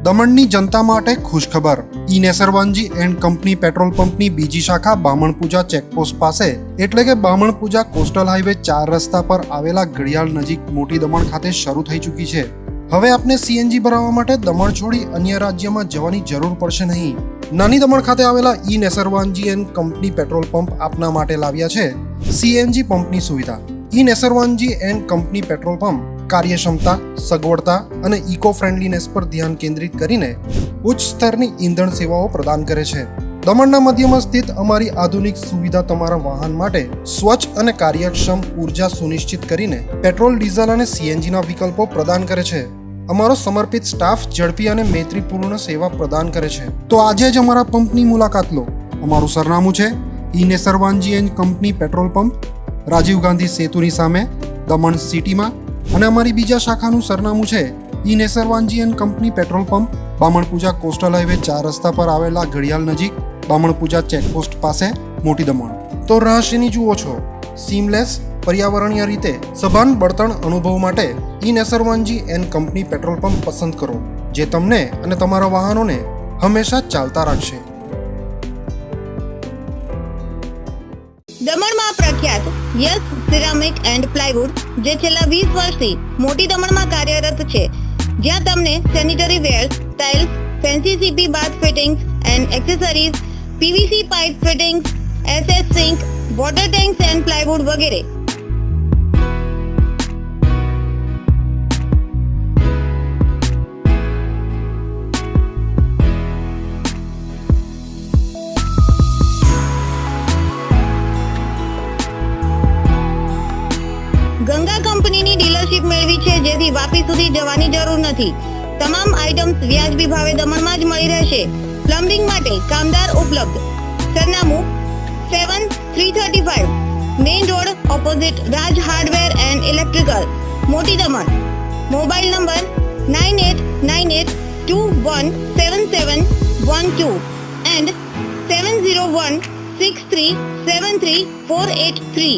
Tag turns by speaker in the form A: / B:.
A: દમણની જનતા માટે ખુશખબર. ઈ Nesarvanji and company petrol પંપની બીજી શાખા બામણપૂજા ચેકપોસ્ટ પાસે એટલે કે બામણપૂજા કોસ્ટલ હાઈવે 4 રસ્તા પર આવેલા ઘડિયાળ નજીક મોટી દમણ ખાતે શરૂ થઈ ચૂકી છે. હવે આપને સીએનજી ભરાવવા માટે દમણ છોડી અન્ય રાજ્યમાં જવાની જરૂર પડશે નહીં. નાની દમણ ખાતે આવેલા ઈ Nesarvanji and company petrol pump આપના માટે લાવ્યા છે સીએનજી પંપની સુવિધા. ઈ Nesarvanji and company petrol pump કાર્યક્ષમતા, સગવડતા અને ઇકો ફ્રેન્ડલીનેસ પર ધ્યાન કેન્દ્રિત કરીને ઉચ્ચ સ્તરની ઇંધણ સેવાઓ પ્રદાન કરે છે. દમણના મધ્યમાં સ્થિત અમારી આધુનિક સુવિધા તમારા વાહન માટે સ્વચ્છ અને કાર્યક્ષમ ઉર્જા સુનિશ્ચિત કરીને પેટ્રોલ, ડીઝલ અને સીએનજીના વિકલ્પો પ્રદાન કરે છે. અમારો સમર્પિત સ્ટાફ ઝડપી અને મૈત્રીપૂર્ણ સેવા પ્રદાન કરે છે. તો આજે જ અમારા પંપની મુલાકાત લો. અમારું સરનામું છે E Nesarvanji and company petrol pump, Rajiv Gandhi સેતુની સામે, દમણ સિટીમાં. અને અમારી બીજા શાખાનું સરનામું છે E Nesarvanji and company petrol pump, Bamanpuja coastal highway 4 રસ્તા પર આવેલા ઘડિયાળ નજીક, બામણપૂજા ચેકપોસ્ટ પાસે, મોટી દમણ. તો રહસ્યની જુઓ છો. સીમલેસ, પર્યાવરણીય રીતે સભાન બળતણ અનુભવ માટે ઈ Nesarvanji and company petrol pump પસંદ કરો, જે તમને અને તમારા વાહનોને હંમેશા ચાલતા રાખશે.
B: દમણમાં પ્રખ્યાત યસ સિરામિક એન્ડ પ્લાયવુડ, જે છેલ્લા 20 વર્ષથી મોટી દમણમાં કાર્યરત છે, જ્યાં તમને sanitary wares, tiles, fancy CP bath fittings and accessories, PVC pipe fittings, SS sink, water tanks and plywood વગેરે. ગંગા કંપનીની ડીલરશીપ મેળવી છે, જેથી વાપી સુધી જવાની જરૂર નથી. તમામ આઇટમ્સ વ્યાજબી ભાવે દમણમાં જ મળી રહેશે. પ્લમ્બિંગ માટે કામદાર ઉપલબ્ધ. સરનામું 7335 main road opposite Raj hardware and electrical, મોટી દમણ. Mobile number 9898217712 and 7016373483.